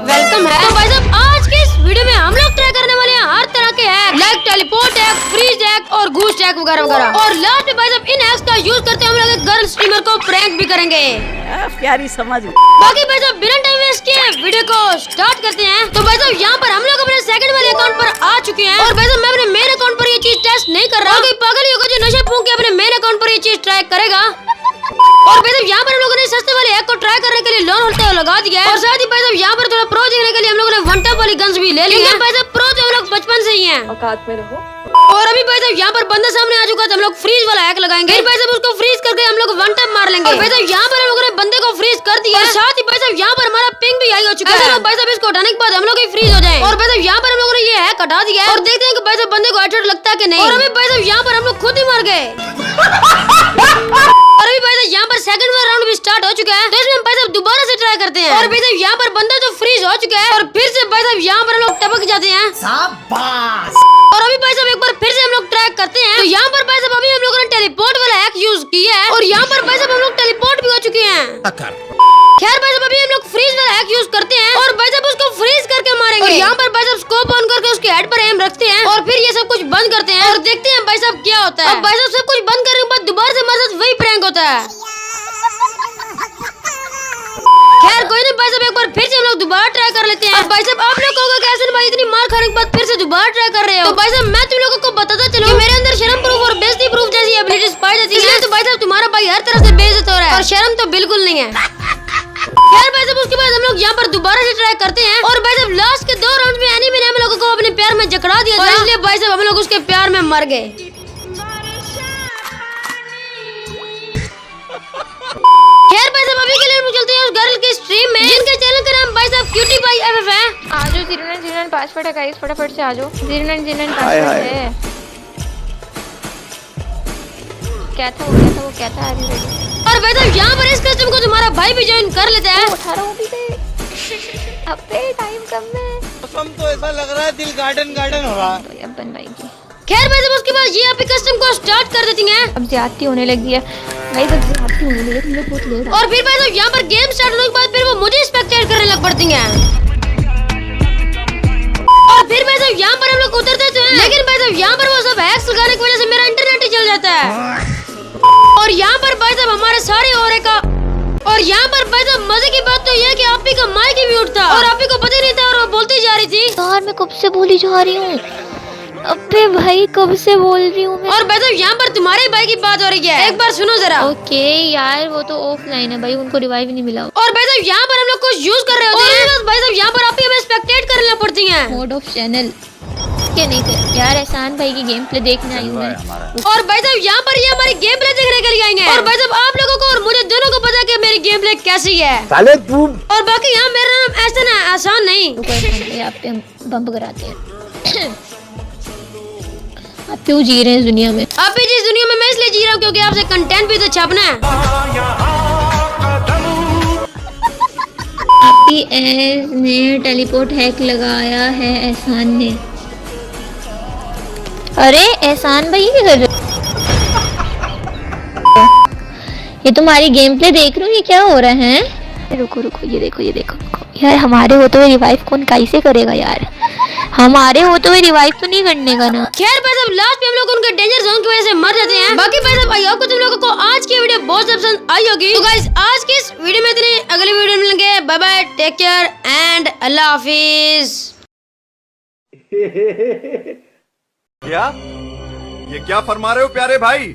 Welcome है। तो भाई साहब आज के इस वीडियो में हम लोग ट्राई करने वाले हैं हर तरह के hack, like teleport hack, freeze hack और घूस हैक वगैरह वगैरह। और लास्ट में भाई साहब इन हैक्स का यूज करते हम लोग एक गर्ल स्ट्रीमर को प्रैंक भी करेंगे। प्यारी समझ। बाकी भाई साहब बिना टाइम वेस्ट किए वीडियो को स्टार्ट करते हैं। तो भाई साहब यहाँ पर हम लोग अपने सेकंड वाले अकाउंट पर आ चुके हैं और भाई साहब मैं अपने मेन अकाउंट पर ये चीज टेस्ट नहीं कर रहा हूँ। कोई पागल ही होगा जो नशा फूंक के अपने मेन अकाउंट पर ये चीज ट्राई करेगा। और भाई साहब यहाँ पर हम लोगों ने सस्ते वाले हैक को ट्राई करने के लिए लोन होल्ड लगा दिया है। और साथ ही भाई साहब यहाँ पर थोड़ा प्रो देखने के लिए हम लोगों ने वन टैप वाली गन्स भी ले ली है। भाई साहब प्रो तो हम लोग बचपन से ही हैं। औकात में रहो। और अभी भाई साहब यहाँ पर बंदा सामने आ चुका है तो हम लोग फ्रीज वाला हैक लगाएंगे। फिर भाई साहब उसको फ्रीज करके हम लोग वन टैप मार लेंगे। और भाई साहब यहाँ पर हम लोगों ने बंदे को फ्रीज कर दिया है। साथ ही भाई साहब यहाँ पर हमारा पिंग भी आई हो चुका है। भाई साहब इसको हटाने के बाद हम लोग ही फ्रीज हो जाए। और भाई साहब यहाँ पर हम लोगों ने ये हैक हटा दिया है और देखते हैं कि भाई साहब बंदे को हेडशॉट लगता है कि नहीं। और अभी भाई साहब यहाँ पर हम लोग खुद ही मर गए। और अभी भाई साहब यहाँ पर सेकंड वाला राउंड भी स्टार्ट हो चुका है तो इसमें भाई साहब दोबारा से ट्राई करते हैं। और भाई साहब यहाँ पर बंदा तो फ्रीज हो चुका है और फिर से भाई साहब यहाँ पर हम लोग टपक जाते हैं। शाबाश। और अभी भाई साहब एक बार फिर से हम लोग ट्राई करते हैं। तो यहाँ पर भाई साहब अभी हम लोगों ने टेलीपोर्ट वाला हैक यूज किया है और यहाँ पर भाई साहब हम लोग टेलीपोर्ट भी हो चुके हैं। खैर भाई साहब अभी हम लोग फ्रीज वाला हैक यूज करते हैं और भाई साहब उसको फ्रीज करके मारेंगे। और यहाँ पर भाई साहब स्कोप ऑन करके उसके हेड पर एम रखते हैं और फिर ये सब कुछ बंद करते हैं और देखते हैं भाई साहब क्या होता है। अब भाई साहब सब कुछ बंद करने के बाद दोबारा से हमारे साथ वही प्रैंक होता है। खैर कोई नहीं भाई साहब एक बार फिर से हम लोग दोबारा ट्राई कर लेते हैं। अब भाई साहब आप लोग कहोगे कैसे भाई इतनी मार खाने के बाद फिर से दोबारा ट्राई कर रहे हो। तो भाई साहब मैं तुम लोगों को बताता चलूं कि मेरे अंदर शर्म प्रूफ और बेइज्जती प्रूफ जैसी एबिलिटीज पाई जाती है। तो भाई साहब तुम्हारा भाई हर तरह से बेइज्जत हो रहा है और शर्म तो बिल्कुल नहीं है। खैर भाई साहब उसके बाद हम लोग यहाँ पर दोबारा से ट्राई करते हैं और भाई साहब लास्ट के 2 राउंड में एनिमी ने हम लोगों को अपने प्यार में जकड़ा दिया था इसलिए भाई साहब हम लोग उसके प्यार में मर गए। खैर भाई साहब अभी के लिए हम चलते हैं उस गर्ल की स्ट्रीम में जिनके चैनल का नाम भाई साहब क्यूटी बाई एफएफ है। आ जाओ 0909 पासवर्ड है गाइस, फटाफट से आ जाओ। 0909 पासवर्ड है। क्या था वो क्या था अभी रेडी। और भाई साहब यहाँ पर इस कस्टम को तुम्हारा भाई भी ज्वाइन कर लेता है। 18 हो भी गए। अबे टाइम कम है। मौसम तो ऐसा लग रहा है दिल गार्डन गार्डन हो रहा है। तो अब बनवाएगी। खैर भाई साहब उसके बाद ये आप कस्टम को स्टार्ट कर देती हैं। अब ज्यादती होने लगी है गाइस, अब ज्यादती होने लगी है, तुम लोग बहुत लेट। और फिर भाई साहब यहाँ पर गेम स्टार्ट होने के बाद फिर वो मुझे स्पेक्टेट करने लग पड़ती हैं। और फिर भाई साहब यहाँ पर हम लोग उतरते तो हैं लेकिन भाई साहब यहाँ पर वो सब हैक्स लगाने की वजह से मेरा इंटरनेट ही चल जाता है। और यहाँ पर भाई साहब हमारे सारे और यहाँ पर भाई साहब मजे की बात तो ये है कि आपी का माइक ही म्यूट था और आपी को पता ही नहीं था और वो बोलती जा रही थी। यार मैं कब से बोली जा रही हूँ, अबे भाई कब से बोल रही हूँ मैं। और भाई साहब यहाँ पर तुम्हारे भाई की बात हो रही है, एक बार सुनो जरा। ओके यार वो तो ऑफलाइन है भाई, उनको रिवाइव नहीं मिला। और भाई साहब यहाँ पर हम लोग कुछ यूज कर रहे होते हैं भाई साहब यहाँ पर आप ही हमें स्पेक्टेट करना पड़ती हैं। मोड ऑफ चैनल क्या नहीं कर यार, एहसान भाई की गेम प्ले देखने आई हूँ मैं। और भाई साहब यहाँ पर ये हमारी गेम प्ले देखने के लिए आएंगे और भाई साहब आप लोगों को और मुझे दोनों को पता है कि मेरी गेम प्ले कैसी है। साले तू और बाकी यहाँ मेरा नाम ऐसा है, आसान नहीं। आप पे हम बम्प कराते हैं। आप क्यों जी रहे हैं इस दुनिया में? आप भी जिस दुनिया में मैं इसलिए जी रहा हूँ क्योंकि आपसे कंटेंट भी तो छापना है। आपकी एस ने टेलीपोर्ट हैक लगाया है एहसान ने। अरे एहसान भाई क्या कर रहे हो? ये तुम्हारी गेम प्ले देख रही हूँ, ये क्या हो रहा है? रुको ये देखो यार, हमारे होते हुए रिवाइव कौन कैसे करेगा यार, हमारे होते हुए रिवाइव तो नहीं करने का ना। खैर भाई साहब लास्ट में हम लोग उनके डेंजर जोन की वजह से मर जाते हैं। बाकी भाई साहब आई होप तुम लोगों को आज की वीडियो बहुत ज्यादा पसंद आई होगी। तो गाइस आज की इस वीडियो में इतनी, अगली वीडियो में मिलेंगे। Bye bye, take care and अल्लाह हाफिज। क्या ये क्या फरमा रहे हो प्यारे भाई?